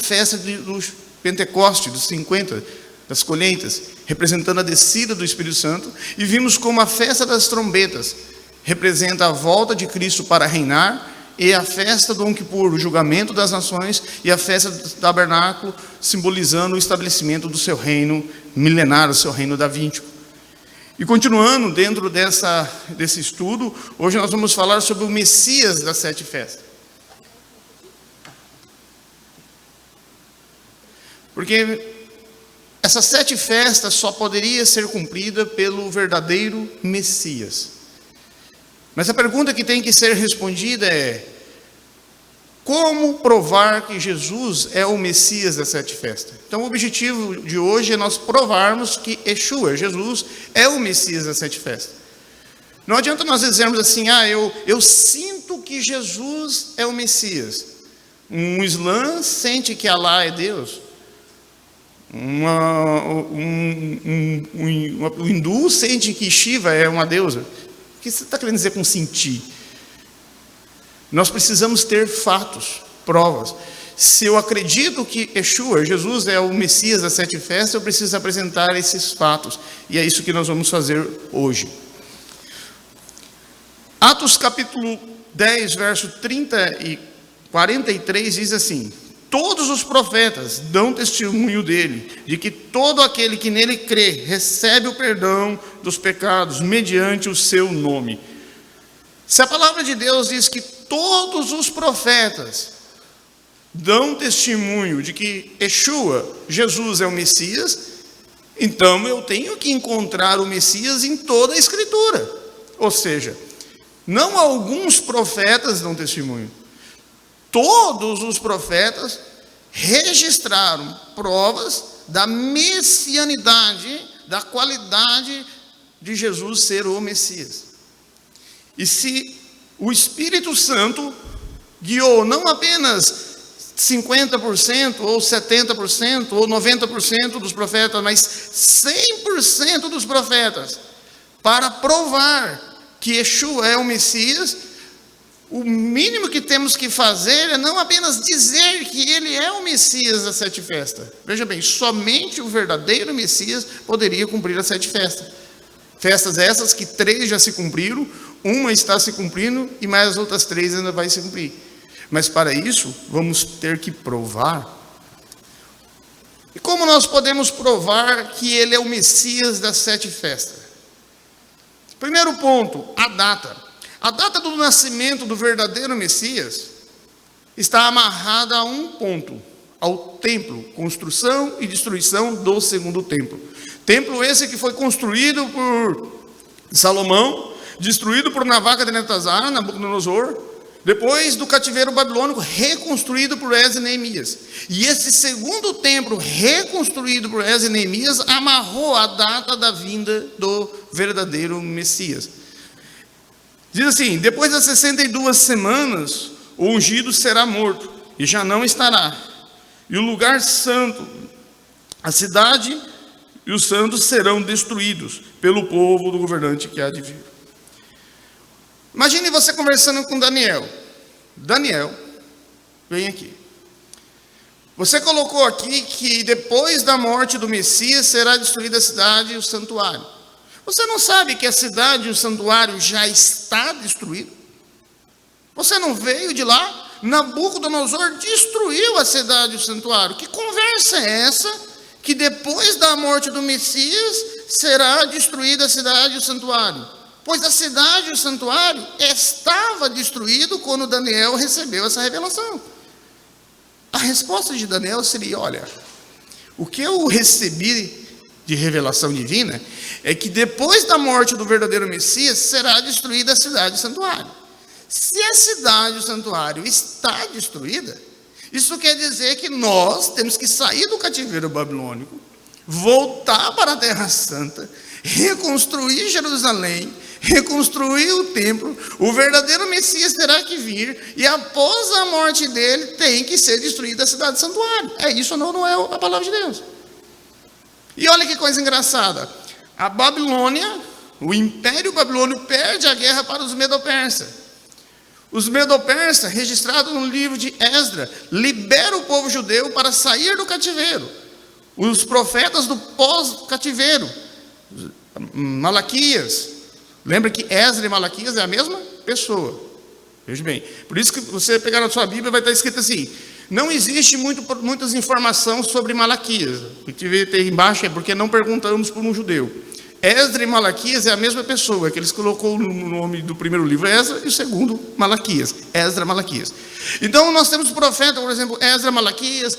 festa do Pentecoste, dos 50, das colheitas, representando a descida do Espírito Santo, e vimos como a festa das trombetas representa a volta de Cristo para reinar, e a festa do Yom Kippur, o julgamento das nações, e a festa do tabernáculo, simbolizando o estabelecimento do seu reino milenar, o seu reino davídico. E continuando dentro desse estudo, hoje nós vamos falar sobre o Messias das 7 festas. Porque essas 7 festas só poderia ser cumprida pelo verdadeiro Messias. Mas a pergunta que tem que ser respondida é: como provar que Jesus é o Messias das 7 festas? Então o objetivo de hoje é nós provarmos que Yeshua, Jesus, é o Messias das 7 festas. Não adianta nós dizermos assim: eu sinto que Jesus é o Messias. Um islã sente que Alá é Deus. O hindu sente que Shiva é uma deusa. O que você está querendo dizer com sentir? Nós precisamos ter fatos, provas. Se eu acredito que Yeshua, Jesus, é o Messias das 7 festas, eu preciso apresentar esses fatos. E é isso que nós vamos fazer hoje. Atos capítulo 10, verso 30 e 43 diz assim: todos os profetas dão testemunho dele, de que todo aquele que nele crê recebe o perdão dos pecados mediante o seu nome. Se a palavra de Deus diz que todos os profetas dão testemunho de que Yeshua, Jesus, é o Messias, então eu tenho que encontrar o Messias em toda a Escritura. Ou seja, não alguns profetas dão testemunho. Todos os profetas registraram provas da messianidade, da qualidade de Jesus ser o Messias. E se o Espírito Santo guiou não apenas 50%, ou 70%, ou 90% dos profetas, mas 100% dos profetas, para provar que Yeshua é o Messias, o mínimo que temos que fazer é não apenas dizer que ele é o Messias das 7 festas. Veja bem, somente o verdadeiro Messias poderia cumprir as 7 festas. Festas essas que 3 já se cumpriram, uma está se cumprindo e mais as outras 3 ainda vai se cumprir. Mas para isso, vamos ter que provar. E como nós podemos provar que ele é o Messias das 7 festas? Primeiro ponto, a data. A data do nascimento do verdadeiro Messias está amarrada a um ponto, ao templo, construção e destruição do segundo templo. Templo esse que foi construído por Salomão, destruído por Nabúcodonosor, depois do cativeiro babilônico, reconstruído por Esdras e Neemias. E esse segundo templo, reconstruído por Esdras e Neemias, amarrou a data da vinda do verdadeiro Messias. Diz assim: depois das 62 semanas, o ungido será morto, e já não estará. E o lugar santo, a cidade e os santos serão destruídos pelo povo do governante que há de vir. Imagine você conversando com Daniel. Daniel, vem aqui. Você colocou aqui que depois da morte do Messias será destruída a cidade e o santuário. Você não sabe que a cidade e o santuário já está destruído? Você não veio de lá? Nabucodonosor destruiu a cidade e o santuário. Que conversa é essa? Que depois da morte do Messias será destruída a cidade e o santuário. Pois a cidade e o santuário estava destruído quando Daniel recebeu essa revelação. A resposta de Daniel seria: olha, o que eu recebi de revelação divina é que depois da morte do verdadeiro Messias será destruída a cidade e o santuário. Se a cidade e o santuário está destruída, isso quer dizer que nós temos que sair do cativeiro babilônico, voltar para a Terra Santa, reconstruir Jerusalém, reconstruir o templo. O verdadeiro Messias terá que vir, e após a morte dele tem que ser destruída a cidade e o santuário. É isso ou não é a palavra de Deus? E olha que coisa engraçada. A Babilônia, o Império Babilônio, perde a guerra para os Medo-Persas. Os Medo-Persas, registrados no livro de Esdras, liberam o povo judeu para sair do cativeiro. Os profetas do pós-cativeiro, Malaquias, lembra que Esdras e Malaquias é a mesma pessoa. Veja bem, por isso que você pegar na sua Bíblia vai estar escrito assim: não existe muitas informações sobre Malaquias. O que devia ter embaixo é porque não perguntamos por um judeu. Esdras e Malaquias é a mesma pessoa, que eles colocou no nome do primeiro livro Esdras e o segundo Malaquias, Esdras, Malaquias. Então nós temos o profeta, por exemplo, Esdras, Malaquias,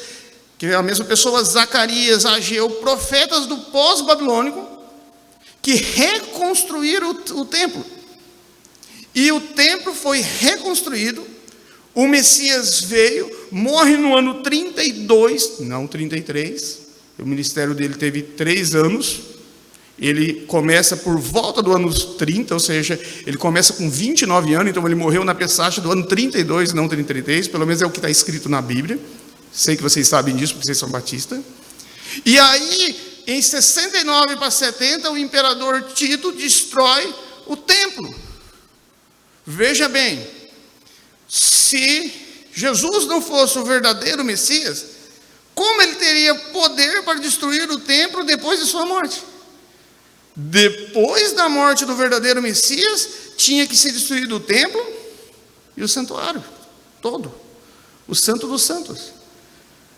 que é a mesma pessoa, Zacarias, Ageu, profetas do pós-babilônico, que reconstruíram o templo. E o templo foi reconstruído, o Messias veio, morre no ano 32, não 33, o ministério dele teve 3 anos, ele começa por volta do ano 30, ou seja, ele começa com 29 anos, então ele morreu na Pessach do ano 32, não 33, pelo menos é o que está escrito na Bíblia. Sei que vocês sabem disso, porque vocês são batistas. E aí, em 69 para 70, o imperador Tito destrói o templo. Veja bem, se Jesus não fosse o verdadeiro Messias, como ele teria poder para destruir o templo depois de sua morte? Depois da morte do verdadeiro Messias, tinha que ser destruído o templo e o santuário todo, o Santo dos Santos.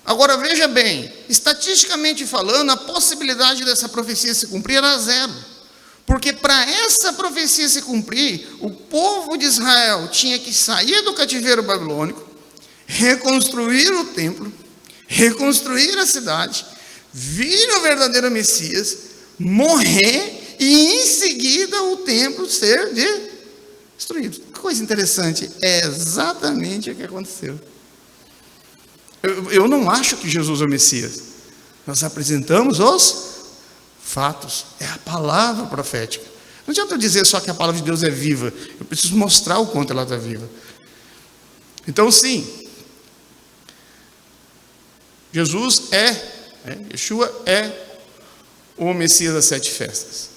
Agora veja bem, estatisticamente falando, a possibilidade dessa profecia se cumprir era 0. Porque para essa profecia se cumprir, o povo de Israel tinha que sair do cativeiro babilônico, reconstruir o templo, reconstruir a cidade, vir o verdadeiro Messias, morrer e em seguida o templo ser destruído. Que coisa interessante, é exatamente o que aconteceu. Eu não acho que Jesus é o Messias. Nós apresentamos os fatos, é a palavra profética. Não adianta eu dizer só que a palavra de Deus é viva, eu preciso mostrar o quanto ela está viva. Então sim, Yeshua é o Messias das 7 festas.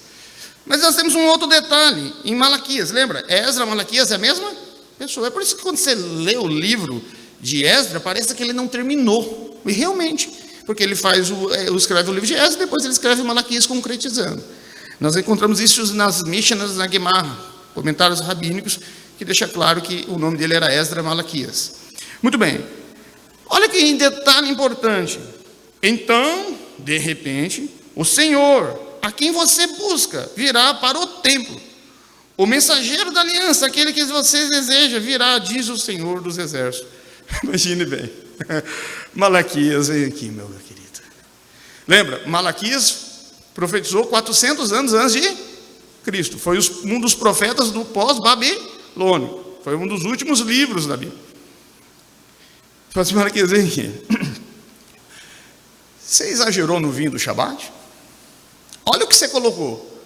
Mas nós temos um outro detalhe em Malaquias, lembra? Esdras, Malaquias é a mesma pessoa. É por isso que quando você lê o livro de Esdras, parece que ele não terminou. E realmente, porque ele escreve o livro de Esdras e depois ele escreve Malaquias concretizando. Nós encontramos isso nas Mishnahs, na Gemara, comentários rabínicos, que deixa claro que o nome dele era Esdras Malaquias. Muito bem. Olha que detalhe importante. Então, de repente, o Senhor, a quem você busca, virá para o templo. O mensageiro da aliança, aquele que você deseja, virá, diz o Senhor dos exércitos. Imagine bem. Malaquias, vem aqui, meu querido. Lembra, Malaquias profetizou 400 anos antes de Cristo. Foi um dos profetas do pós-babilônico. Foi um dos últimos livros da Bíblia. Fala assim, Malaquias, vem aqui. Você exagerou no vinho do Shabat? Olha o que você colocou.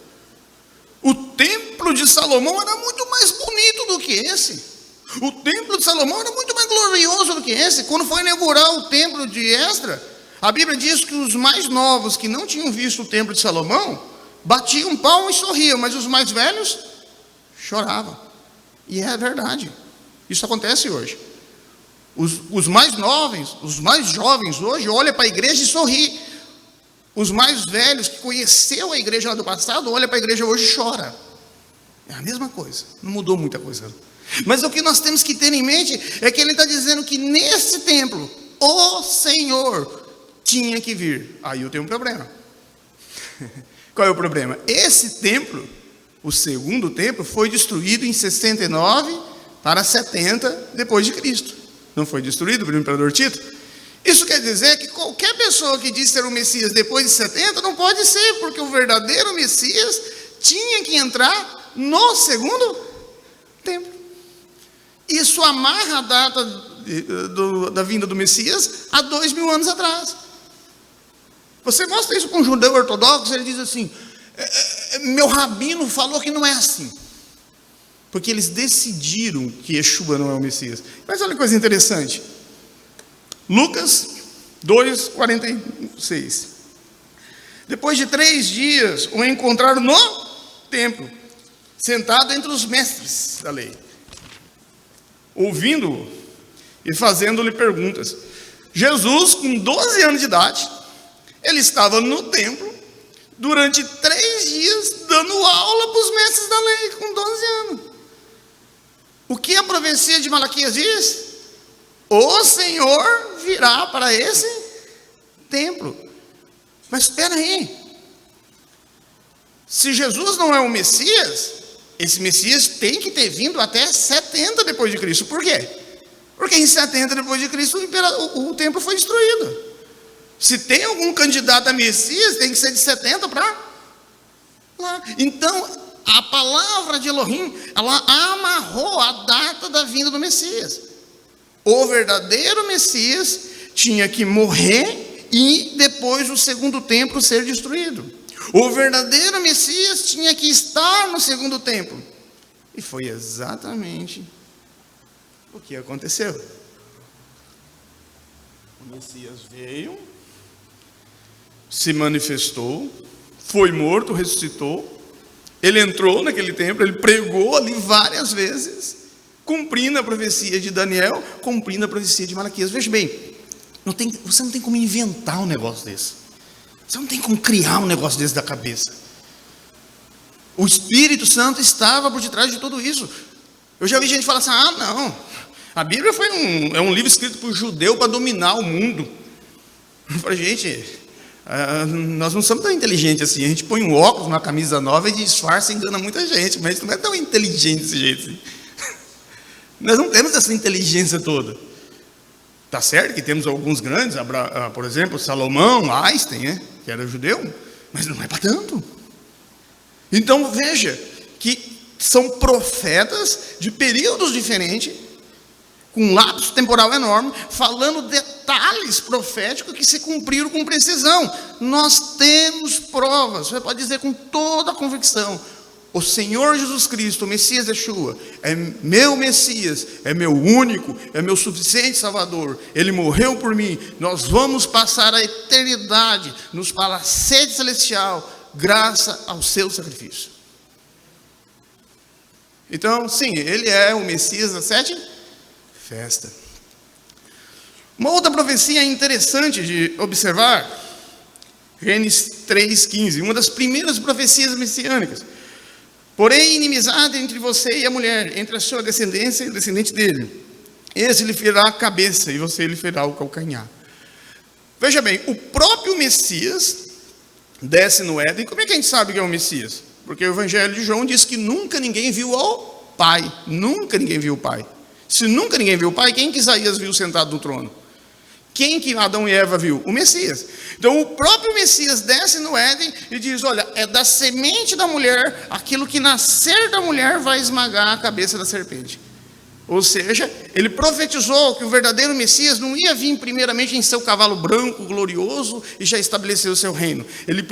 O templo de Salomão era muito mais bonito do que esse. O templo de Salomão era muito mais glorioso do que esse. Quando foi inaugurar o templo de Esdras, a Bíblia diz que os mais novos, que não tinham visto o templo de Salomão, batiam palma e sorriam, mas os mais velhos choravam. E é verdade. Isso acontece hoje. Os mais novos, os mais jovens hoje olham para a igreja e sorriem. Os mais velhos que conheceu a igreja lá do passado, olham para a igreja hoje e choram. É a mesma coisa, não mudou muita coisa. Mas o que nós temos que ter em mente é que ele está dizendo que nesse templo, o Senhor tinha que vir. Aí eu tenho um problema. Qual é o problema? Esse templo, o segundo templo, foi destruído em 69 para 70 depois de Cristo. Não foi destruído pelo imperador Tito? Isso quer dizer que qualquer pessoa que diz ser o Messias depois de 70 não pode ser, porque o verdadeiro Messias tinha que entrar no segundo templo. Isso amarra a data da vinda do Messias a 2000 anos atrás. Você mostra isso com um judeu ortodoxo, ele diz assim, meu rabino falou que não é assim. Porque eles decidiram que Yeshua não é o Messias. Mas olha que coisa interessante. Lucas 2:46. Depois de 3 dias, o encontraram no templo, sentado entre os mestres da lei. ouvindo-o e fazendo-lhe perguntas. Jesus, com 12 anos de idade, ele estava no templo durante 3 dias dando aula para os mestres da lei, com 12 anos. O que a profecia de Malaquias diz? O Senhor virá para esse templo. Mas espera aí. Se Jesus não é o Messias, esse Messias tem que ter vindo até 70 depois de Cristo. Por quê? Porque em 70 depois de Cristo o templo foi destruído. Se tem algum candidato a Messias, tem que ser de 70 para lá. Então, a palavra de Elohim, ela amarrou a data da vinda do Messias. O verdadeiro Messias tinha que morrer e depois o segundo templo ser destruído. O verdadeiro Messias tinha que estar no segundo templo. E foi exatamente o que aconteceu. O Messias veio, se manifestou, foi morto, ressuscitou. Ele entrou naquele templo, ele pregou ali várias vezes, cumprindo a profecia de Daniel, cumprindo a profecia de Malaquias. Veja bem, você não tem como inventar um negócio desse. Você não tem como criar um negócio desse da cabeça. O Espírito Santo estava por detrás de tudo isso. Eu já vi gente falar assim, não, a Bíblia é um livro escrito por judeu para dominar o mundo. Eu falei, gente, nós não somos tão inteligentes assim. A gente põe um óculos, uma camisa nova e disfarça e engana muita gente, mas a gente não é tão inteligente desse jeito assim. Nós não temos essa inteligência toda. Está certo que temos alguns grandes, por exemplo, Salomão, Einstein, né, que era judeu, mas não é para tanto. Então veja que são profetas de períodos diferentes, com um lapso temporal enorme, falando detalhes proféticos que se cumpriram com precisão. Nós temos provas, você pode dizer com toda a convicção, o Senhor Jesus Cristo, o Messias Yeshua, é meu Messias, é meu único, é meu suficiente Salvador. Ele morreu por mim. Nós vamos passar a eternidade nos palacetes celestial, graças ao seu sacrifício. Então, sim, ele é o Messias da 7ª festa. Uma outra profecia interessante de observar, Gênesis 3,15, uma das primeiras profecias messiânicas. Porém, inimizade entre você e a mulher, entre a sua descendência e o descendente dele. Esse lhe ferirá a cabeça e você lhe ferirá o calcanhar. Veja bem, o próprio Messias desce no Éden. Como é que a gente sabe que é o Messias? Porque o Evangelho de João diz que nunca ninguém viu o Pai. Nunca ninguém viu o Pai. Se nunca ninguém viu o Pai, quem que Isaías viu sentado no trono? Quem que Adão e Eva viu? O Messias. Então o próprio Messias desce no Éden e diz, olha, é da semente da mulher, aquilo que nascer da mulher vai esmagar a cabeça da serpente. Ou seja, ele profetizou que o verdadeiro Messias não ia vir primeiramente em seu cavalo branco, glorioso, e já estabelecer o seu reino. Ele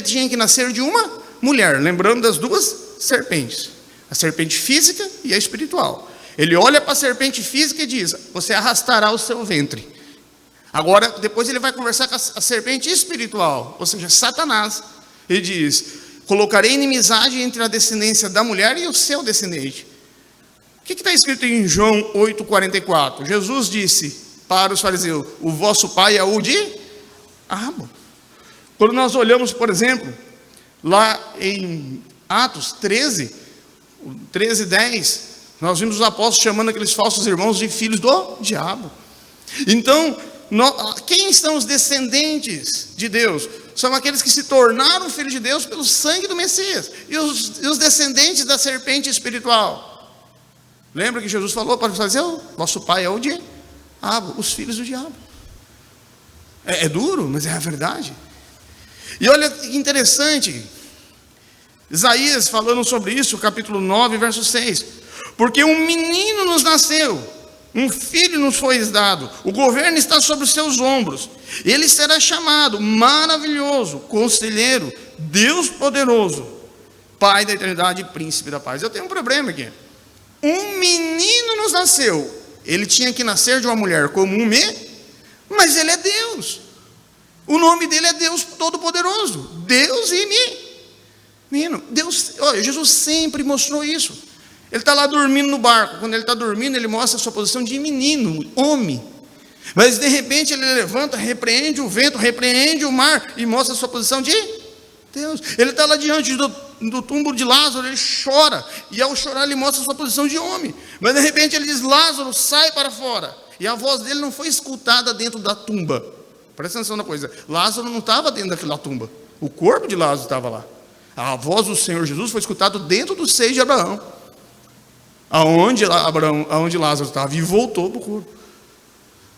tinha que nascer de uma mulher, lembrando das duas serpentes, a serpente física e a espiritual. Ele olha para a serpente física e diz, você arrastará o seu ventre. Agora, depois ele vai conversar com a serpente espiritual, ou seja, Satanás. Ele diz, colocarei inimizade entre a descendência da mulher e o seu descendente. O que está escrito em João 8,44? Jesus disse para os fariseus, o vosso pai é o diabo. Quando nós olhamos, por exemplo, lá em Atos 13:10, nós vimos os apóstolos chamando aqueles falsos irmãos de filhos do diabo. Então, quem são os descendentes de Deus? São aqueles que se tornaram filhos de Deus pelo sangue do Messias. E os descendentes da serpente espiritual. Lembra que Jesus falou para os fariseus? Vosso pai é o diabo, os filhos do diabo. É duro, mas é a verdade. E olha que interessante, Isaías falando sobre isso, capítulo 9, verso 6. Porque um menino nos nasceu, um filho nos foi dado, o governo está sobre os seus ombros. Ele será chamado maravilhoso, conselheiro, Deus poderoso, Pai da eternidade e príncipe da paz. Eu tenho um problema aqui. Um menino nos nasceu. Ele tinha que nascer de uma mulher comum, mas ele é Deus. O nome dele é Deus Todo-Poderoso. Deus e menino. Deus, olha, Jesus sempre mostrou isso. Ele está lá dormindo no barco. Quando ele está dormindo, ele mostra a sua posição de menino, homem. Mas de repente ele levanta, repreende o vento, repreende o mar e mostra a sua posição de Deus. Ele está lá diante do túmulo de Lázaro, ele chora. E ao chorar ele mostra a sua posição de homem. Mas de repente ele diz: Lázaro, sai para fora. E a voz dele não foi escutada dentro da tumba. Presta atenção na coisa. Lázaro não estava dentro daquela tumba. O corpo de Lázaro estava lá. A voz do Senhor Jesus foi escutada dentro do seio de Abraão. Aonde Lázaro estava. E voltou para o corpo.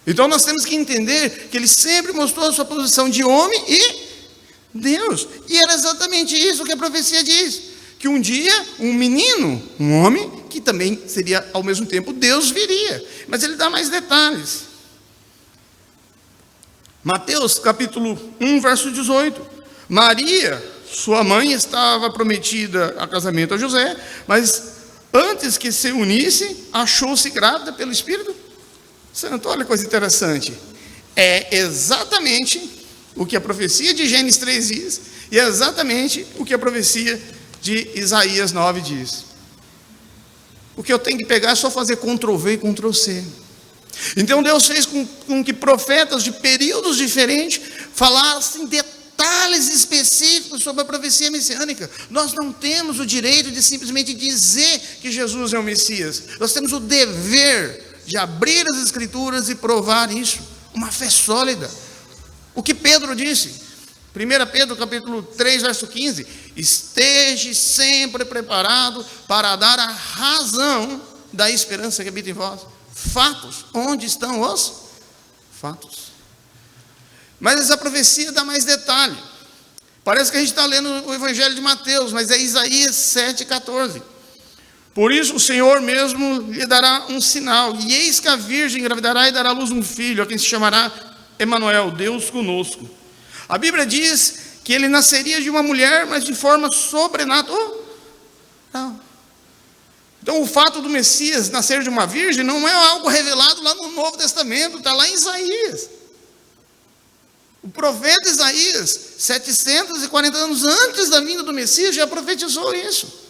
Então nós temos que entender que ele sempre mostrou a sua posição de homem e Deus. E era exatamente isso que a profecia diz. Que um dia um menino, um homem, que também seria ao mesmo tempo Deus, viria. Mas ele dá mais detalhes. Mateus capítulo 1, verso 18. Maria, sua mãe, estava prometida a casamento a José, mas antes que se unisse, achou-se grávida pelo Espírito Santo. Olha que coisa interessante. É exatamente o que a profecia de Gênesis 3 diz, e é exatamente o que a profecia de Isaías 9 diz. O que eu tenho que pegar é só fazer Ctrl+V e Ctrl+C. Então Deus fez com que profetas de períodos diferentes falassem detalhes específicos sobre a profecia messiânica. Nós não temos o direito de simplesmente dizer que Jesus é o Messias. Nós temos o dever de abrir as Escrituras e provar isso. Uma fé sólida. O que Pedro disse, 1 Pedro capítulo 3, verso 15: esteja sempre preparado para dar a razão da esperança que habita em vós. Fatos. Onde estão os fatos? Mas essa profecia dá mais detalhe. Parece que a gente está lendo o Evangelho de Mateus, mas é Isaías 7,14. Por isso o Senhor mesmo lhe dará um sinal, e eis que a virgem engravidará e dará à luz um filho, a quem se chamará Emanuel, Deus conosco. A Bíblia diz que ele nasceria de uma mulher, mas de forma sobrenatural. Então o fato do Messias nascer de uma virgem não é algo revelado lá no Novo Testamento, está lá em Isaías. O profeta Isaías, 740 anos antes da vinda do Messias, já profetizou isso.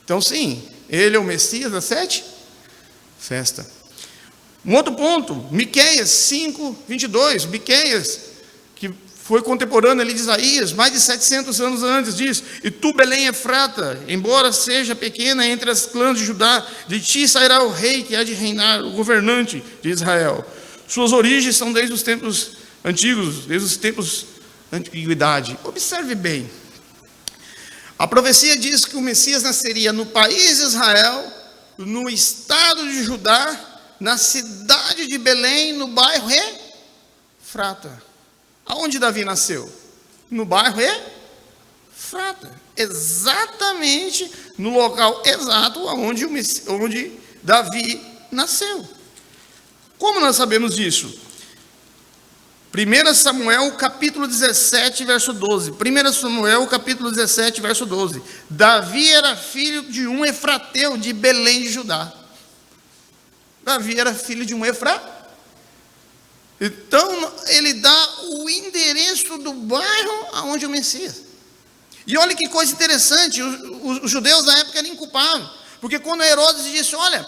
Então sim, ele é o Messias da festa. Um outro ponto, Miqueias 5:22, Miqueias, que foi contemporâneo ali de Isaías, mais de 700 anos antes, diz: e tu, Belém Efrata, embora seja pequena entre as clãs de Judá, de ti sairá o rei que há de reinar, o governante de Israel. Suas origens são desde os tempos antigos, desde os tempos da antiguidade. Observe bem, a profecia diz que o Messias nasceria no país de Israel, no estado de Judá, na cidade de Belém, no bairro Efrata. Aonde Davi nasceu? No bairro Efrata. Exatamente no local exato onde Davi nasceu. Como nós sabemos disso? 1 Samuel capítulo 17, verso 12. 1 Samuel capítulo 17, verso 12. Davi era filho de um efrateu de Belém de Judá. Davi era filho de um efrateu. Então ele dá o endereço do bairro aonde o Messias. E olha que coisa interessante, os judeus da época eram inculpáveis, porque quando Herodes disse: olha,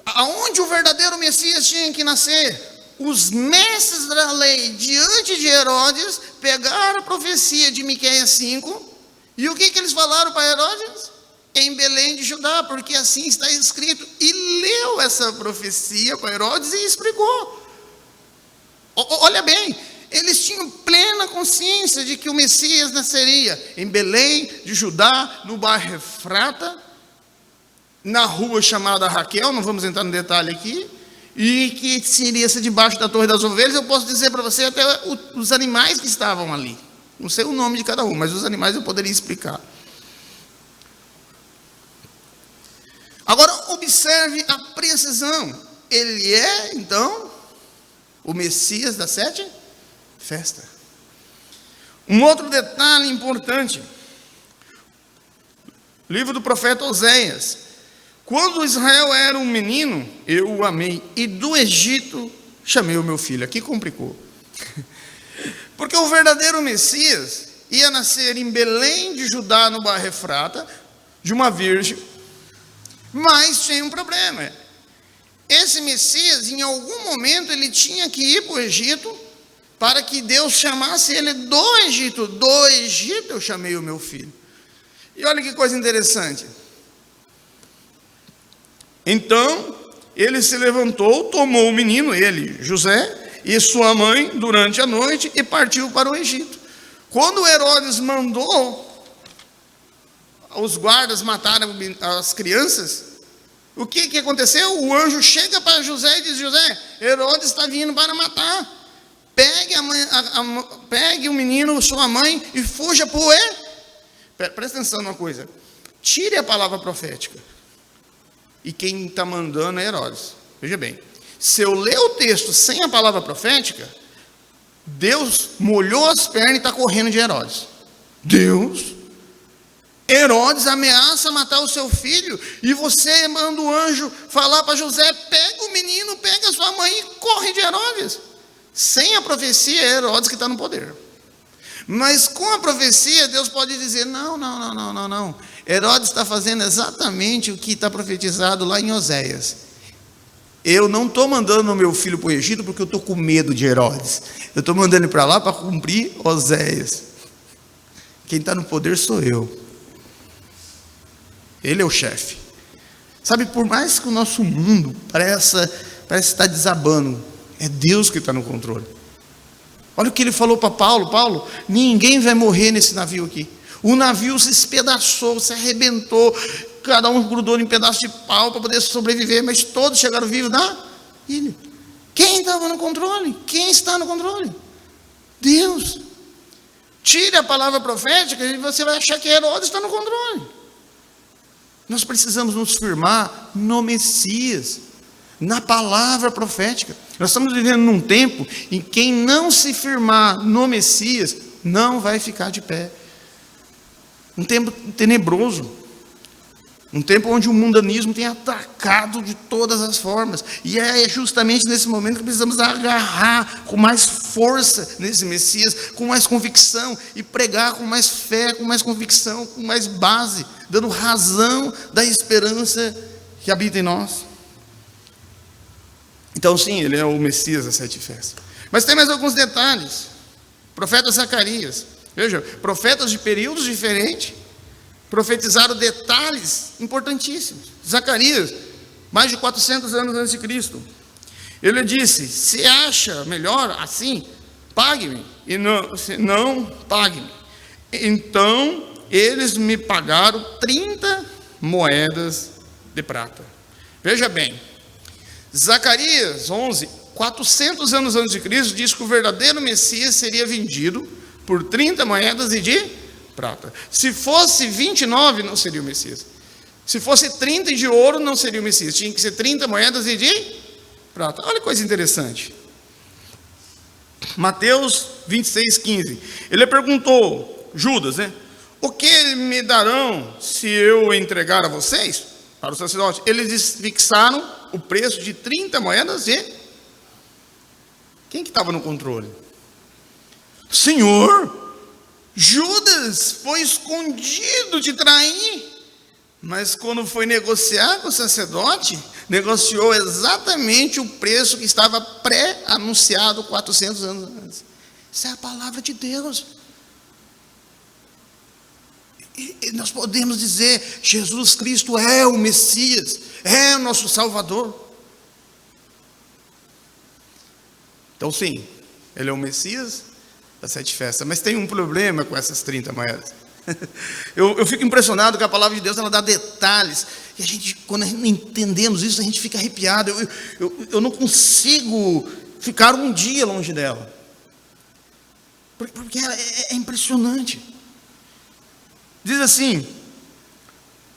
aonde o verdadeiro Messias tinha que nascer, os mestres da lei diante de Herodes pegaram a profecia de Miqueias 5, e o que eles falaram para Herodes? Em Belém de Judá, porque assim está escrito. E leu essa profecia para Herodes e explicou. Olha bem, eles tinham plena consciência de que o Messias nasceria em Belém de Judá, no bairro Efrata, na rua chamada Raquel, não vamos entrar no detalhe aqui, e que seria debaixo da Torre das Ovelhas. Eu posso dizer para você até os animais que estavam ali. Não sei o nome de cada um, mas os animais eu poderia explicar. Agora, observe a precisão. Ele é, então, o Messias da festa. Um outro detalhe importante. Livro do profeta Oséias. Quando Israel era um menino, eu o amei, e do Egito chamei o meu filho. Aqui complicou. Porque o verdadeiro Messias ia nascer em Belém de Judá, no bairro Efrata, de uma virgem, mas tinha um problema. Esse Messias, em algum momento, ele tinha que ir para o Egito, para que Deus chamasse ele do Egito. Do Egito eu chamei o meu filho. E olha que coisa interessante. Então, ele se levantou, tomou o menino, ele, José, e sua mãe, durante a noite, e partiu para o Egito. Quando Herodes mandou os guardas matarem as crianças, o que aconteceu? O anjo chega para José e diz: José, Herodes está vindo para matar. Pegue o menino, sua mãe, e fuja para o Presta atenção numa coisa. Tire a palavra profética. E quem está mandando é Herodes. Veja bem, se eu ler o texto sem a palavra profética, Deus molhou as pernas e está correndo de Herodes. Herodes ameaça matar o seu filho, e você manda o anjo falar para José: pega o menino, pega a sua mãe e corre de Herodes. Sem a profecia, é Herodes que está no poder. Mas com a profecia, Deus pode dizer: não. Herodes está fazendo exatamente o que está profetizado lá em Oséias. Eu não estou mandando o meu filho para o Egito porque eu estou com medo de Herodes. Eu estou mandando ele para lá para cumprir Oséias. Quem está no poder sou eu. Ele é o chefe. Sabe, por mais que o nosso mundo parece estar desabando, é Deus que está no controle. Olha o que ele falou para Paulo: Paulo, ninguém vai morrer nesse navio aqui. O navio se espedaçou, se arrebentou, cada um grudou em pedaço de pau para poder sobreviver, mas todos chegaram vivos na ilha. Quem estava no controle? Quem está no controle? Deus. Tire a palavra profética e você vai achar que Herodes está no controle. Nós precisamos nos firmar no Messias, na palavra profética. Nós estamos vivendo num tempo em que quem não se firmar no Messias não vai ficar de pé. Um tempo tenebroso, um tempo onde o mundanismo tem atacado de todas as formas, e é justamente nesse momento que precisamos agarrar com mais força nesse Messias, com mais convicção, e pregar com mais fé, com mais convicção, com mais base, dando razão da esperança que habita em nós. Então sim, ele é o Messias das 7 festas. Mas tem mais alguns detalhes. Profeta Zacarias, veja, profetas de períodos diferentes profetizaram detalhes importantíssimos. Zacarias, mais de 400 anos antes de Cristo, ele disse: se acha melhor assim, pague-me, e não, se não, pague-me. Então eles me pagaram 30 moedas de prata. Veja bem, Zacarias 11, 400 anos antes de Cristo, diz que o verdadeiro Messias seria vendido por 30 moedas de prata. Se fosse 29, não seria o Messias. Se fosse 30 de ouro, não seria o Messias. Tinha que ser 30 moedas de prata. Olha que coisa interessante. Mateus 26, 15. Ele perguntou, Judas, né? O que me darão se eu entregar a vocês? Para os sacerdotes. Eles fixaram o preço de 30 moedas de... Quem que estava no controle? Senhor, Judas foi escondido de trair. Mas quando foi negociar com o sacerdote, negociou exatamente o preço que estava pré-anunciado 400 anos antes. Isso é a palavra de Deus. E nós podemos dizer: Jesus Cristo é o Messias, é o nosso Salvador. Então sim, ele é o Messias das 7 festas, mas tem um problema com essas 30 moedas. Eu fico impressionado que a palavra de Deus, ela dá detalhes, e a gente, quando entendemos isso, a gente fica arrepiado. Eu não consigo ficar um dia longe dela, porque é impressionante. Diz assim: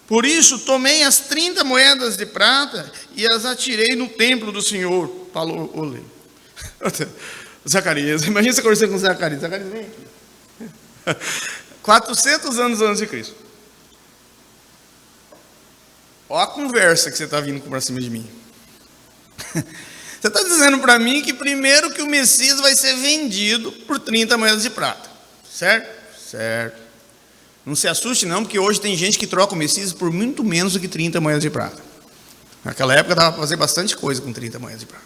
por isso tomei as 30 moedas de prata e as atirei no templo do Senhor. Falou, olê. Zacarias, imagina você conversando com Zacarias. Zacarias, vem aqui. 400 anos antes de Cristo. Olha a conversa que você está vindo para cima de mim. Você está dizendo para mim que primeiro que o Messias vai ser vendido por 30 moedas de prata. Certo? Certo. Não se assuste não, porque hoje tem gente que troca o Messias por muito menos do que 30 moedas de prata. Naquela época dava para fazer bastante coisa com 30 moedas de prata.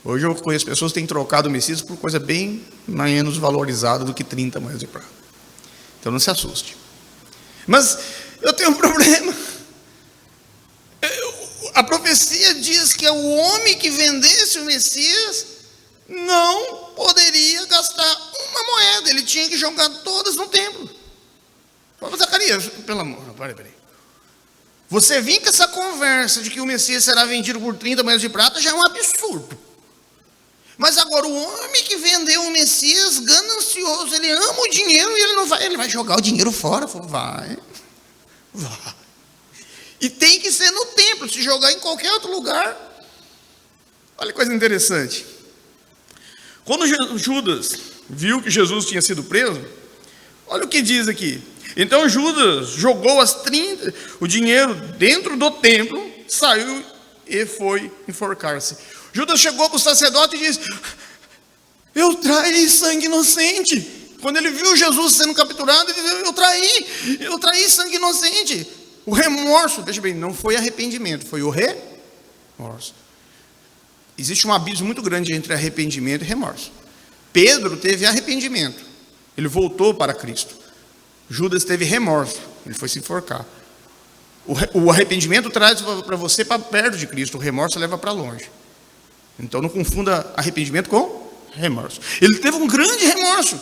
Hoje eu conheço pessoas que têm trocado o Messias por coisa bem menos valorizada do que 30 moedas de prata. Então não se assuste. Mas eu tenho um problema. A profecia diz que o homem que vendesse o Messias não poderia gastar uma moeda. Ele tinha que jogar todas no templo. Vamos, Zacarias, pelo amor, peraí. Você vir com essa conversa de que o Messias será vendido por 30 moedas de prata já é um absurdo. Mas agora o homem que vendeu o Messias, ganancioso, ele ama o dinheiro e ele vai jogar o dinheiro fora. Vai. E tem que ser no templo, se jogar em qualquer outro lugar. Olha que coisa interessante. Quando Judas viu que Jesus tinha sido preso, olha o que diz aqui. Então Judas jogou o dinheiro dentro do templo, saiu e foi enforcar-se. Judas chegou para o sacerdote e disse: eu traí sangue inocente. Quando ele viu Jesus sendo capturado, ele disse: eu traí sangue inocente. O remorso, veja bem, não foi arrependimento, foi o remorso. Existe um abismo muito grande entre arrependimento e remorso. Pedro teve arrependimento, ele voltou para Cristo. Judas teve remorso, ele foi se enforcar. O arrependimento traz para você para perto de Cristo, o remorso leva para longe. Então não confunda arrependimento com remorso. Ele teve um grande remorso.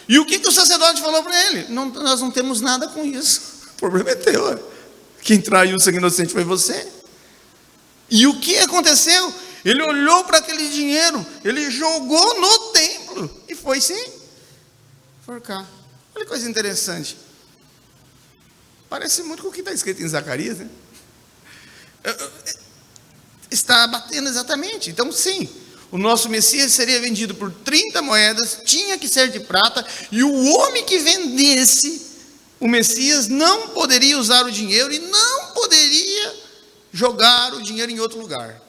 E o que o sacerdote falou para ele? Nós não temos nada com isso. O problema é teu. Quem traiu o sangue inocente foi você. E o que aconteceu? Ele olhou para aquele dinheiro, ele jogou no templo e foi se enforcar. Olha que coisa interessante. Parece muito com o que está escrito em Zacarias, né? Está batendo exatamente. Então sim, o nosso Messias seria vendido por 30 moedas, tinha que ser de prata, e o homem que vendesse o Messias não poderia usar o dinheiro e não poderia jogar o dinheiro em outro lugar.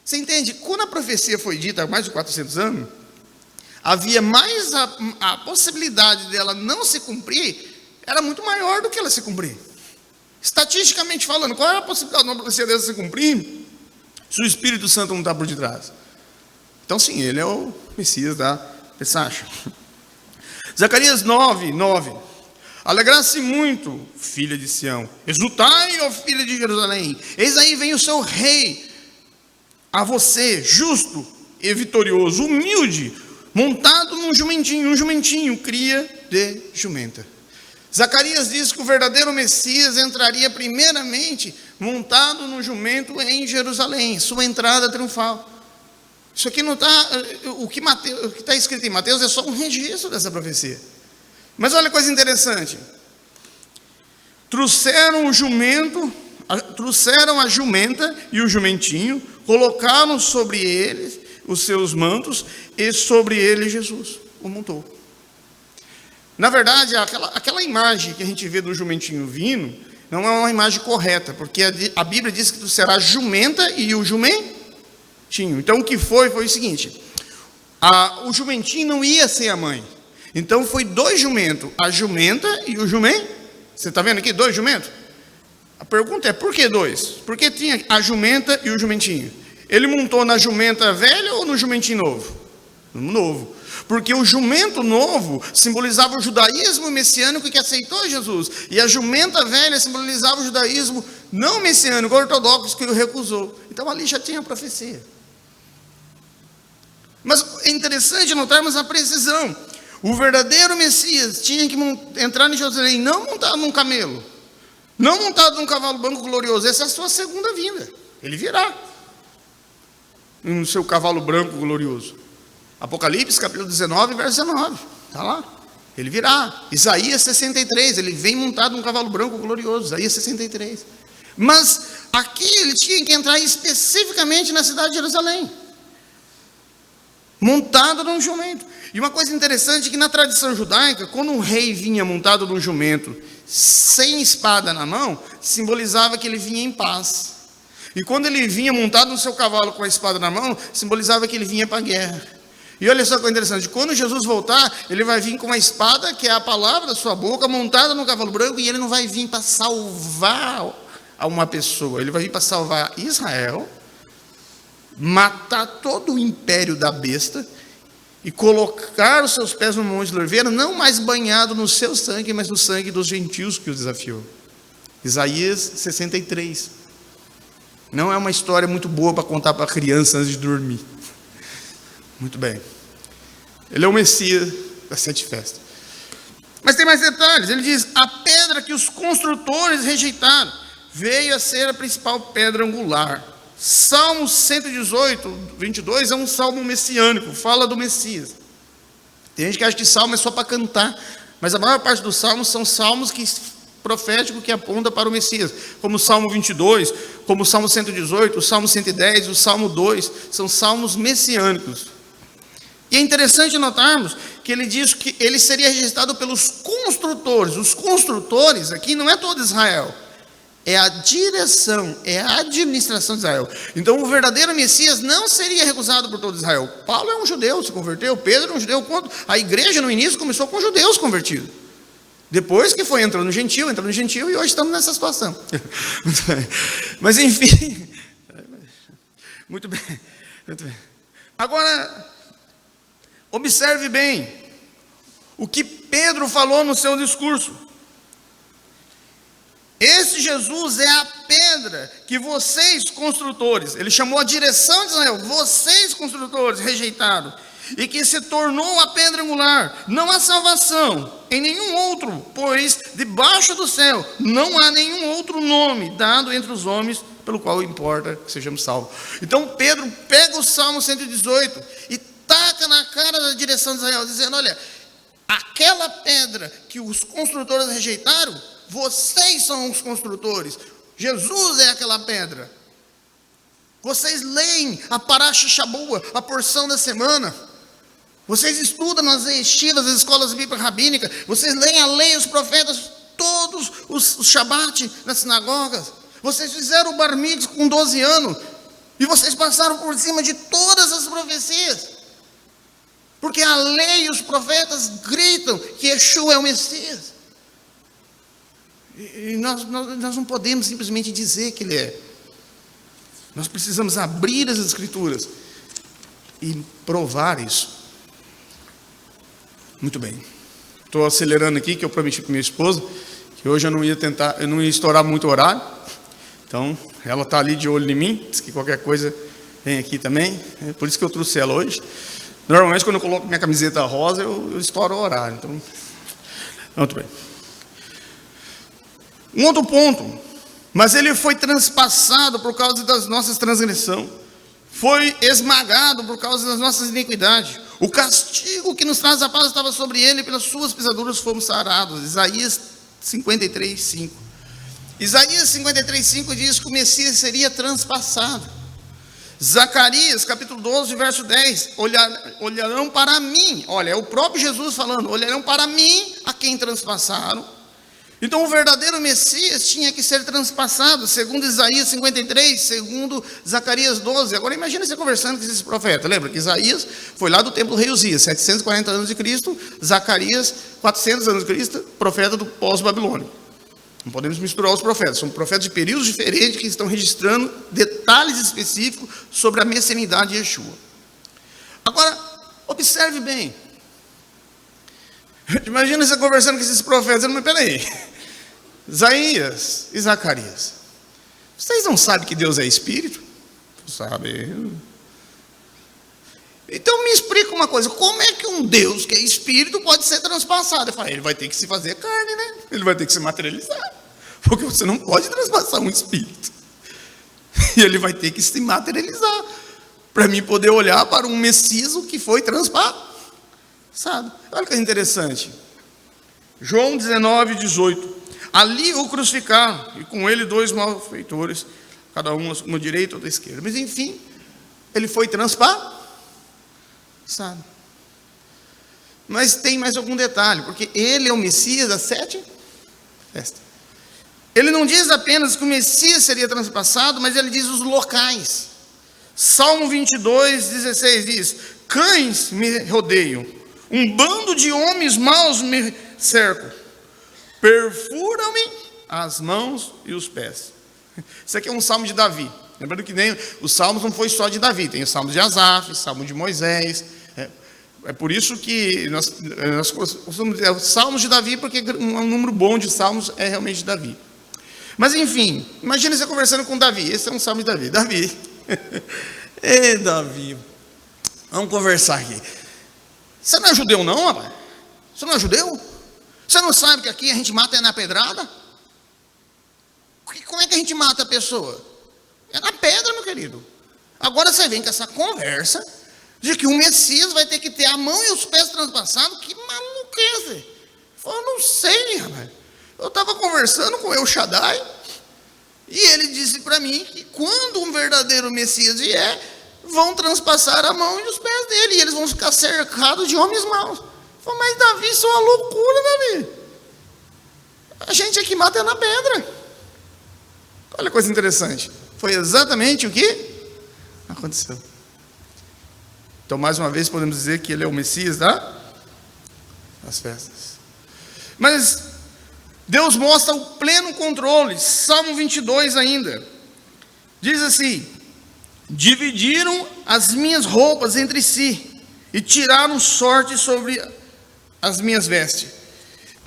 Você entende? Quando a profecia foi dita há mais de 400 anos, havia mais a possibilidade dela não se cumprir, era muito maior do que ela se cumprir. Estatisticamente falando, qual era a possibilidade de uma profecia dessa se cumprir se o Espírito Santo não está por detrás? Então sim, ele é o Messias da Pessacha. Zacarias 9:9. Alegrar-se muito, filha de Sião, exultai, ó filha de Jerusalém, eis aí vem o seu rei a você, justo e vitorioso, humilde, montado num jumentinho, cria de jumenta. Zacarias diz que o verdadeiro Messias entraria primeiramente montado no jumento em Jerusalém, sua entrada triunfal. Isso aqui não está, o que está escrito em Mateus é só um registro dessa profecia. Mas olha que coisa interessante. Trouxeram a jumenta e o jumentinho, colocaram sobre eles os seus mantos e sobre ele Jesus o montou. Na verdade, aquela imagem que a gente vê do jumentinho vindo não é uma imagem correta, porque a Bíblia diz que será jumenta e o jumentinho. Então o que foi o seguinte: o jumentinho não ia ser a mãe. Então foi 2 jumentos, a jumenta e o jumento. Você está vendo aqui 2 jumentos? A pergunta é: por que 2? Porque tinha a jumenta e o jumentinho. Ele montou na jumenta velha ou no jumentinho novo? No novo. Porque o jumento novo simbolizava o judaísmo messiânico que aceitou Jesus. E a jumenta velha simbolizava o judaísmo não messiânico, ortodoxo, que o recusou. Então ali já tinha a profecia. Mas é interessante notarmos a precisão. O verdadeiro Messias tinha que entrar em Jerusalém não montado num camelo, não montado num cavalo branco glorioso. Essa é a sua segunda vinda. Ele virá no seu cavalo branco glorioso. Apocalipse capítulo 19, verso 19. Está lá. Ele virá. Isaías 63. Ele vem montado num cavalo branco glorioso. Isaías 63. Mas aqui ele tinha que entrar especificamente na cidade de Jerusalém, montado num jumento. E uma coisa interessante é que na tradição judaica, quando um rei vinha montado num jumento, sem espada na mão, simbolizava que ele vinha em paz. E quando ele vinha montado no seu cavalo com a espada na mão, simbolizava que ele vinha para a guerra. E olha só que interessante, quando Jesus voltar, ele vai vir com uma espada, que é a palavra da sua boca, montada no cavalo branco, e ele não vai vir para salvar a uma pessoa, ele vai vir para salvar Israel, matar todo o império da besta, e colocar os seus pés no monte de Oliveira, não mais banhado no seu sangue, mas no sangue dos gentios que o desafiou. Isaías 63. Não é uma história muito boa para contar para criança antes de dormir. Muito bem. Ele é o Messias das 7 festas. Mas tem mais detalhes. Ele diz: a pedra que os construtores rejeitaram veio a ser a principal pedra angular. Salmo 118, 22 é um salmo messiânico, fala do Messias. Tem gente que acha que salmo é só para cantar, mas a maior parte dos salmos são salmos proféticos que apontam para o Messias, como o Salmo 22, como o Salmo 118, o Salmo 110, o Salmo 2, são salmos messiânicos. E é interessante notarmos que ele diz que ele seria registrado pelos construtores. Os construtores aqui não é todo Israel, é a direção, é a administração de Israel. Então o verdadeiro Messias não seria recusado por todo Israel. Paulo é um judeu, se converteu, Pedro é um judeu. A igreja no início começou com judeus convertidos. Depois que foi entrando no gentil, e hoje estamos nessa situação. Mas enfim, muito bem. Agora, observe bem o que Pedro falou no seu discurso. Esse Jesus é a pedra que vocês construtores, ele chamou a direção de Israel, vocês construtores rejeitaram, e que se tornou a pedra angular. Não há salvação em nenhum outro, pois debaixo do céu não há nenhum outro nome dado entre os homens pelo qual importa que sejamos salvos. Então Pedro pega o Salmo 118 e taca na cara da direção de Israel, dizendo: olha, aquela pedra que os construtores rejeitaram, vocês são os construtores, Jesus é aquela pedra. Vocês leem a Parash Shabua, a porção da semana, vocês estudam nas yeshivas, as escolas bíblicas rabínicas, vocês leem a lei, os profetas, todos os Shabbat nas sinagogas, vocês fizeram o Bar Mitzvah com 12 anos, e vocês passaram por cima de todas as profecias, porque a lei e os profetas gritam que Yeshua é o Messias. E nós não podemos simplesmente dizer que ele é. Nós precisamos abrir as Escrituras e provar isso. Muito bem. Estou acelerando aqui, que eu prometi para minha esposa que hoje eu não ia estourar muito o horário. Então, ela está ali de olho em mim, diz que qualquer coisa vem aqui também. É por isso que eu trouxe ela hoje. Normalmente, quando eu coloco minha camiseta rosa, eu estouro o horário. Então, muito bem. Um outro ponto, mas ele foi transpassado por causa das nossas transgressões, foi esmagado por causa das nossas iniquidades. O castigo que nos traz a paz estava sobre ele, e pelas suas pisaduras fomos sarados. Isaías 53, 5. Isaías 53, 5 diz que o Messias seria transpassado. Zacarias, capítulo 12, verso 10, olharão para mim, olha, é o próprio Jesus falando, olharão para mim a quem transpassaram. Então o verdadeiro Messias tinha que ser transpassado, segundo Isaías 53, segundo Zacarias 12. Agora imagina você conversando com esses profetas. Lembra que Isaías foi lá do templo do rei Uzias, 740 anos de Cristo, Zacarias 400 anos de Cristo, profeta do pós-babilônico. Não podemos misturar os profetas, são profetas de períodos diferentes que estão registrando detalhes específicos sobre a messianidade de Yeshua. Agora, observe bem. Imagina você conversando com esses profetas, dizendo: mas peraí, Isaías e Zacarias, vocês não sabem que Deus é Espírito? Sabem. Então me explica uma coisa, como é que um Deus que é Espírito pode ser transpassado? Eu falei: ele vai ter que se fazer carne, né? Ele vai ter que se materializar, porque você não pode transpassar um Espírito, e ele vai ter que se materializar, para mim poder olhar para um Messias que foi transpassado. Sabe? Olha que interessante. João 19, 18. Ali o crucificaram, e com ele 2 malfeitores, cada um uma direita, outra esquerda. Mas enfim, ele foi transpassado. Mas tem mais algum detalhe, porque ele é o Messias da 7 festas. Ele não diz apenas que o Messias seria transpassado, mas ele diz os locais. Salmo 22, 16 diz: cães me rodeiam, um bando de homens maus me cercam, perfuram-me as mãos e os pés. Isso aqui é um salmo de Davi. Lembrando que nem os salmos não foi só de Davi, tem os salmos de Asaf, o salmo de Moisés. É por isso que nós costumamos dizer os salmos de Davi, porque um número bom de salmos é realmente de Davi. Mas enfim, imagine você conversando com Davi. Esse é um salmo de Davi. Davi. Ei, Davi. Vamos conversar aqui. Você não é judeu não, rapaz? Você não é judeu? Você não sabe que aqui a gente mata na pedrada? Como é que a gente mata a pessoa? É na pedra, meu querido. Agora você vem com essa conversa de que o Messias vai ter que ter a mão e os pés transpassados. Que maluqueza. Eu falei, não sei, rapaz. Eu estava conversando com o El Shaddai e ele disse para mim que quando um verdadeiro Messias vier, vão transpassar a mão e os pés dele, e eles vão ficar cercados de homens maus. Eu falei, mas Davi, isso é uma loucura, Davi. A gente aqui mata na pedra. Olha que coisa interessante. Foi exatamente o que aconteceu. Então, mais uma vez, podemos dizer que ele é o Messias das festas. Mas Deus mostra o pleno controle. Salmo 22 ainda. Diz assim: dividiram as minhas roupas entre si e tiraram sorte sobre as minhas vestes.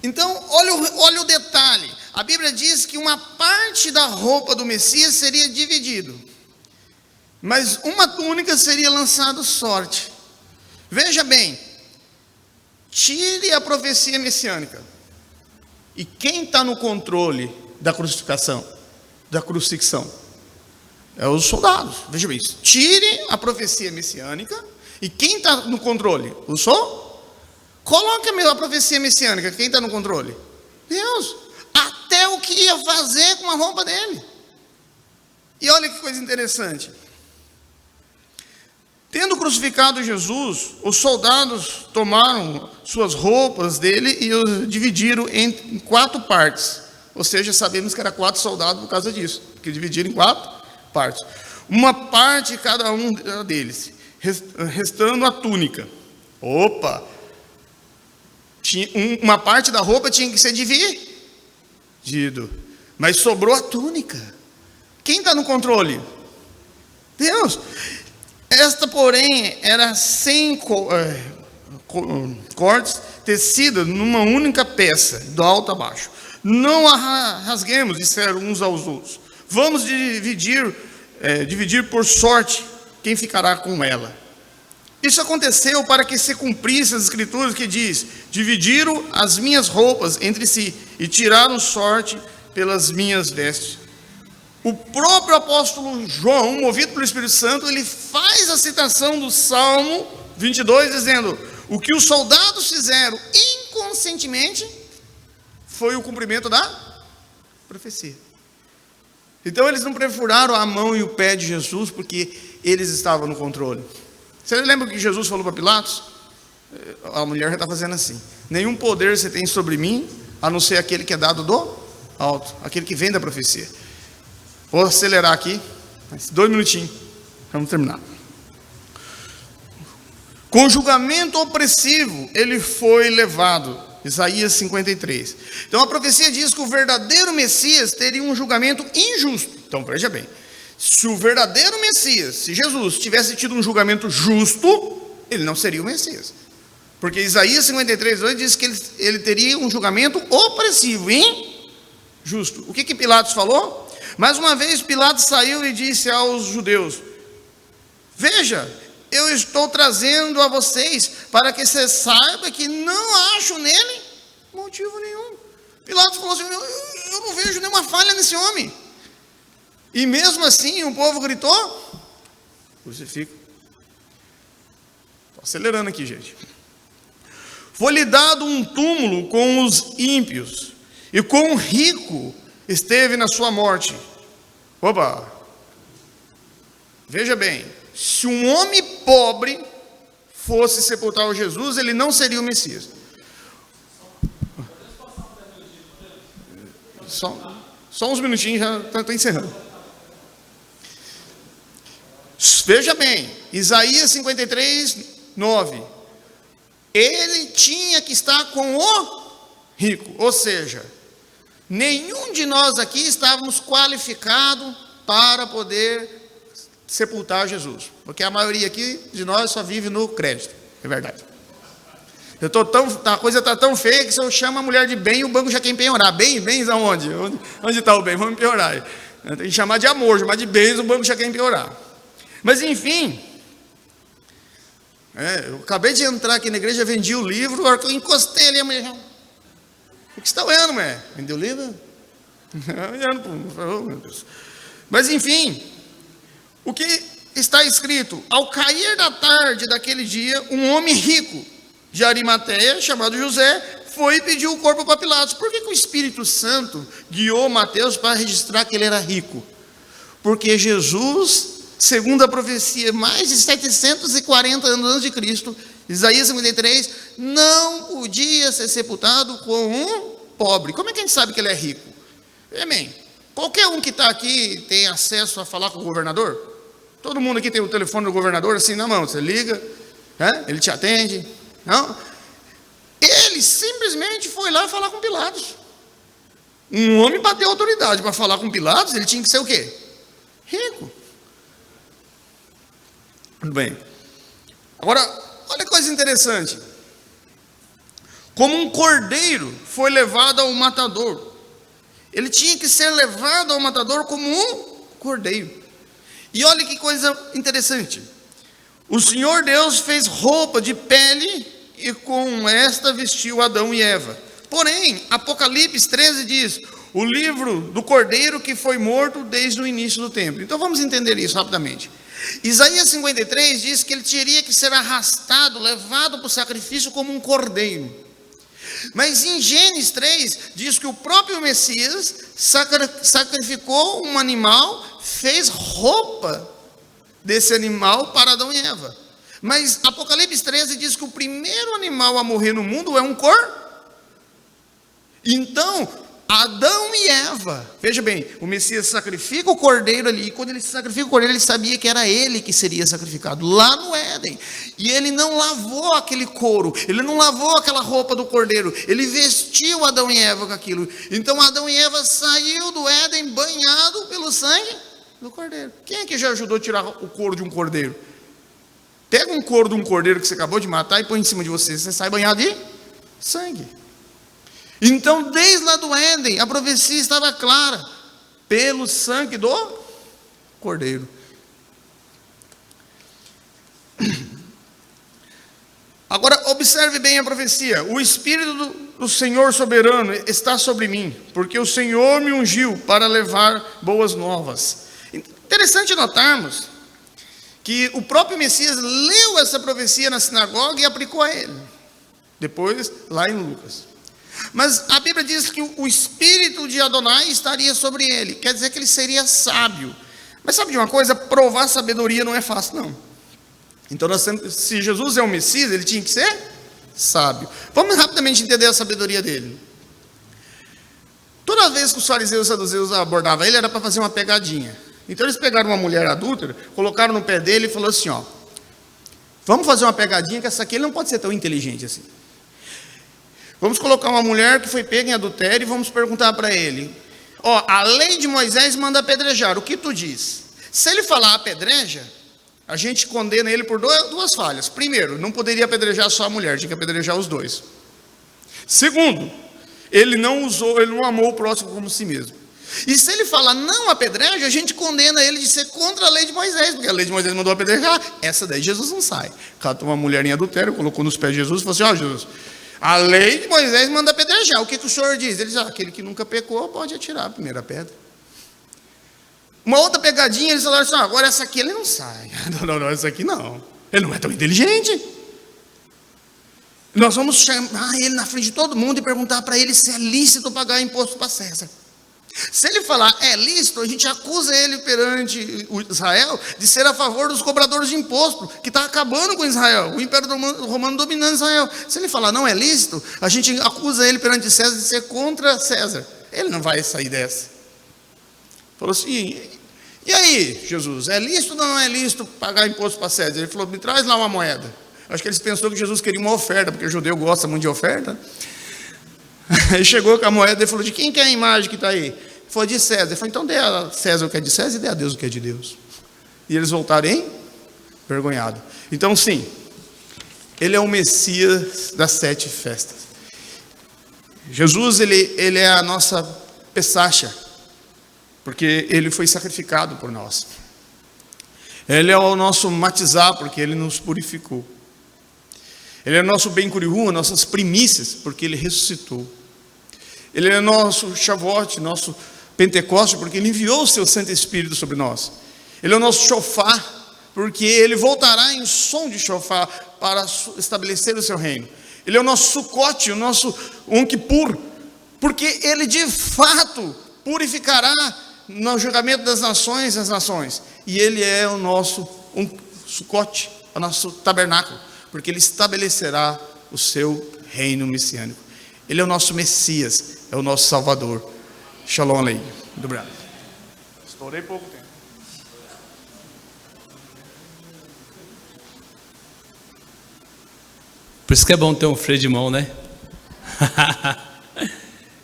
Então, olha o detalhe. A Bíblia diz que uma parte da roupa do Messias seria dividido, mas uma túnica seria lançada sorte. Veja bem, tire a profecia messiânica. E quem está no controle da crucificação? É os soldados. Veja bem isso. Tire a profecia messiânica. E quem está no controle? Coloque a profecia messiânica. Quem está no controle? Deus. Até o que ia fazer com a roupa dele. E olha que coisa interessante. Tendo crucificado Jesus, os soldados tomaram suas roupas dele e os dividiram em 4 partes. Ou seja, sabemos que era 4 soldados por causa disso, porque dividiram em 4 partes. Uma parte cada um deles, restando a túnica. Opa! Uma parte da roupa tinha que ser dividido, mas sobrou a túnica. Quem está no controle? Deus. Esta, porém, era sem cortes, tecida numa única peça, do alto a baixo. Não a rasguemos, disseram uns aos outros. Vamos dividir por sorte quem ficará com ela. Isso aconteceu para que se cumprisse as escrituras que diz: dividiram as minhas roupas entre si e tiraram sorte pelas minhas vestes. O próprio apóstolo João, movido pelo Espírito Santo, ele faz a citação do Salmo 22, dizendo: o que os soldados fizeram inconscientemente foi o cumprimento da profecia. Então eles não perfuraram a mão e o pé de Jesus porque eles estavam no controle. Você lembra que Jesus falou para Pilatos? A mulher já está fazendo assim: nenhum poder você tem sobre mim, a não ser aquele que é dado do alto, aquele que vem da profecia. Vou acelerar aqui, 2 minutinhos, vamos terminar. Com julgamento opressivo, ele foi levado. Isaías 53. Então a profecia diz que o verdadeiro Messias teria um julgamento injusto. Então veja bem, se o verdadeiro Messias, se Jesus tivesse tido um julgamento justo, ele não seria o Messias. Porque Isaías 53:2 diz que ele teria um julgamento opressivo e injusto. O que Pilatos falou? Mais uma vez Pilatos saiu e disse aos judeus: veja, eu estou trazendo a vocês para que você saiba que não acho nele motivo nenhum. Pilatos falou assim: eu não vejo nenhuma falha nesse homem. E mesmo assim o povo gritou: crucifica. Estou acelerando aqui, gente. Foi-lhe dado um túmulo com os ímpios, e com o rico esteve na sua morte. Opa! Veja bem, se um homem pobre fosse sepultar o Jesus, ele não seria o Messias. Só uns minutinhos, já estou encerrando. Veja bem, Isaías 53, 9. Ele tinha que estar com o rico. Ou seja, nenhum de nós aqui estávamos qualificados para poder sepultar Jesus. Porque a maioria aqui de nós só vive no crédito. É verdade. A coisa está tão feia que se eu chamo a mulher de bem, o banco já quer empenhorar. Bens aonde? Onde está o bem? Vamos empenhorar. Tem que chamar de amor, chamar de bens, o banco já quer empenhorar. Mas enfim, eu acabei de entrar aqui na igreja, vendi o livro, a hora que eu encostei ali, a mulher já... O que você está olhando, mulher? Vendeu o livro? Oh, meu Deus. Mas enfim, o que está escrito? Ao cair da tarde daquele dia, um homem rico de Arimateia, chamado José, foi e pediu o corpo para Pilatos. Por que o Espírito Santo guiou Mateus para registrar que ele era rico? Porque Jesus, segundo a profecia, mais de 740 anos antes de Cristo, Isaías 53, não podia ser sepultado com um pobre. Como é que a gente sabe que ele é rico? Amém. Qualquer um que está aqui tem acesso a falar com o governador? Todo mundo aqui tem o telefone do governador assim na mão, você liga, ele te atende. Não? Ele simplesmente foi lá falar com Pilatos. Um homem para ter autoridade para falar com Pilatos, ele tinha que ser o quê? Rico. Muito bem. Agora, olha que coisa interessante. Como um cordeiro foi levado ao matador. Ele tinha que ser levado ao matador como um cordeiro. E olha que coisa interessante. O Senhor Deus fez roupa de pele e com esta vestiu Adão e Eva. Porém, Apocalipse 13 diz, o livro do cordeiro que foi morto desde o início do tempo. Então vamos entender isso rapidamente. Isaías 53 diz que ele teria que ser arrastado, levado para o sacrifício como um cordeiro. Mas em Gênesis 3 diz que o próprio Messias sacrificou um animal, fez roupa desse animal para Adão e Eva. Mas Apocalipse 13 diz que o primeiro animal a morrer no mundo é um cordeiro. Então, Adão e Eva, veja bem, o Messias sacrifica o cordeiro ali, e quando ele sacrifica o cordeiro, ele sabia que era ele que seria sacrificado, lá no Éden, e ele não lavou aquele couro, ele não lavou aquela roupa do cordeiro, ele vestiu Adão e Eva com aquilo. Então Adão e Eva saiu do Éden banhado pelo sangue do cordeiro. Quem é que já ajudou a tirar o couro de um cordeiro? Pega um couro de um cordeiro que você acabou de matar e põe em cima de você, você sai banhado de sangue. Então, desde lá do Éden, a profecia estava clara, pelo sangue do cordeiro. Agora, observe bem a profecia. O Espírito do Senhor soberano está sobre mim, porque o Senhor me ungiu para levar boas novas. Interessante notarmos que o próprio Messias leu essa profecia na sinagoga e aplicou a ele. Depois, lá em Lucas. Mas a Bíblia diz que o Espírito de Adonai estaria sobre ele. Quer dizer que ele seria sábio. Mas sabe de uma coisa? Provar sabedoria não é fácil, não. Então, se Jesus é o Messias, ele tinha que ser sábio. Vamos rapidamente entender a sabedoria dele. Toda vez que os fariseus e saduceus abordavam ele, era para fazer uma pegadinha. Então eles pegaram uma mulher adúltera, colocaram no pé dele e falou assim, vamos fazer uma pegadinha, que essa aqui ele não pode ser tão inteligente assim. Vamos colocar uma mulher que foi pega em adultério e vamos perguntar para ele, a lei de Moisés manda apedrejar, o que tu diz? Se ele falar apedreja, a gente condena ele por duas falhas. Primeiro, não poderia apedrejar só a mulher, tinha que apedrejar os dois. Segundo, ele não amou o próximo como si mesmo. E se ele falar não apedreja, a gente condena ele de ser contra a lei de Moisés, porque a lei de Moisés mandou apedrejar, essa daí Jesus não sai. Catou uma mulher em adultério, colocou nos pés de Jesus e falou assim, Jesus, a lei de Moisés manda apedrejar, o que o senhor diz? Ele diz, aquele que nunca pecou pode atirar a primeira pedra. Uma outra pegadinha, eles falaram assim, agora essa aqui ele não sai. Não, essa aqui não, ele não é tão inteligente. Nós vamos chamar ele na frente de todo mundo e perguntar para ele se é lícito pagar imposto para César. Se ele falar é lícito, a gente acusa ele perante Israel de ser a favor dos cobradores de imposto, que está acabando com Israel, o Império Romano dominando Israel. Se ele falar não é lícito, a gente acusa ele perante César de ser contra César. Ele não vai sair dessa. Falou assim, e aí, Jesus, é lícito ou não é lícito pagar imposto para César? Ele falou, me traz lá uma moeda. Acho que eles pensaram que Jesus queria uma oferta, porque o judeu gosta muito de oferta. Aí chegou com a moeda e falou: de quem que é a imagem que está aí? Ele falou: de César. Ele falou: então dê a César o que é de César e dê a Deus o que é de Deus. E eles voltaram envergonhados. Então sim, ele é o Messias das 7 festas. Jesus, ele é a nossa Pessacha, porque ele foi sacrificado por nós. Ele é o nosso matizar, porque ele nos purificou. Ele é nosso bem curiú, nossas primícias, porque ele ressuscitou. Ele é nosso Shavuot, nosso Pentecoste, porque ele enviou o seu Santo Espírito sobre nós. Ele é o nosso Shofar, porque ele voltará em som de Shofar para estabelecer o seu reino. Ele é o nosso Sucote, o nosso Yom Kippur, porque ele de fato purificará no julgamento das nações, as nações. E ele é o nosso Sucote, o nosso tabernáculo, porque ele estabelecerá o seu reino messiânico. Ele é o nosso Messias, é o nosso Salvador. Shalom Aleichem. Muito obrigado. Estourei pouco tempo. Por isso que é bom ter um freio de mão, né?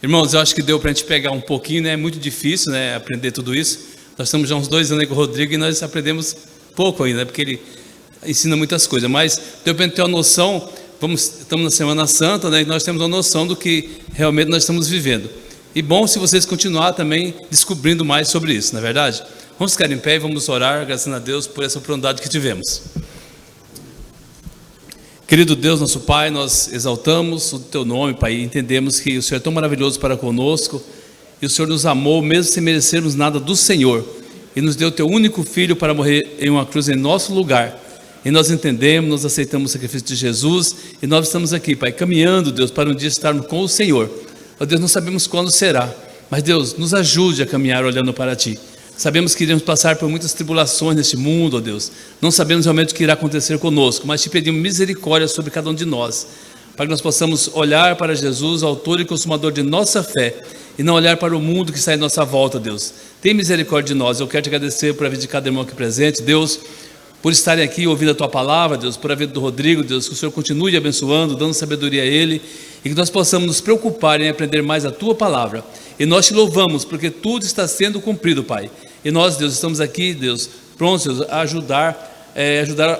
Irmãos, eu acho que deu para a gente pegar um pouquinho, né? É muito difícil, né, aprender tudo isso. Nós estamos já uns 2 anos aí com o Rodrigo e nós aprendemos pouco ainda, né? Porque ele ensina muitas coisas. Mas deu para a gente ter uma noção. Estamos na Semana Santa, né? E nós temos uma noção do que realmente nós estamos vivendo. E bom se vocês continuarem também descobrindo mais sobre isso, não é verdade? Vamos ficar em pé e vamos orar, agradecendo a Deus por essa oportunidade que tivemos. Querido Deus, nosso Pai, nós exaltamos o Teu nome, Pai, e entendemos que o Senhor é tão maravilhoso para conosco, e o Senhor nos amou, mesmo sem merecermos nada do Senhor, e nos deu o Teu único Filho para morrer em uma cruz em nosso lugar, e nós entendemos, nós aceitamos o sacrifício de Jesus, e nós estamos aqui, Pai, caminhando, Deus, para um dia estarmos com o Senhor. Ó Deus, não sabemos quando será, mas Deus, nos ajude a caminhar olhando para Ti. Sabemos que iremos passar por muitas tribulações neste mundo, ó Deus. Não sabemos realmente o que irá acontecer conosco, mas Te pedimos misericórdia sobre cada um de nós, para que nós possamos olhar para Jesus, autor e consumador de nossa fé, e não olhar para o mundo que está em nossa volta, Deus. Tem misericórdia de nós. Eu quero Te agradecer por a vida de cada irmão aqui presente, Deus, por estarem aqui ouvindo a Tua palavra, Deus, por a vida do Rodrigo, Deus, que o Senhor continue abençoando, dando sabedoria a ele, e que nós possamos nos preocupar em aprender mais a Tua palavra. E nós Te louvamos, porque tudo está sendo cumprido, Pai. E nós, Deus, estamos aqui, Deus, prontos, Deus, a ajudar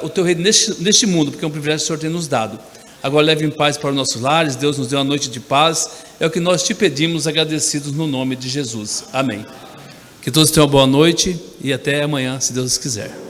o Teu reino neste mundo, porque é um privilégio que o Senhor tem nos dado. Agora leve em paz para os nossos lares, Deus nos deu uma noite de paz, é o que nós Te pedimos, agradecidos no nome de Jesus. Amém. Que todos tenham uma boa noite e até amanhã, se Deus quiser.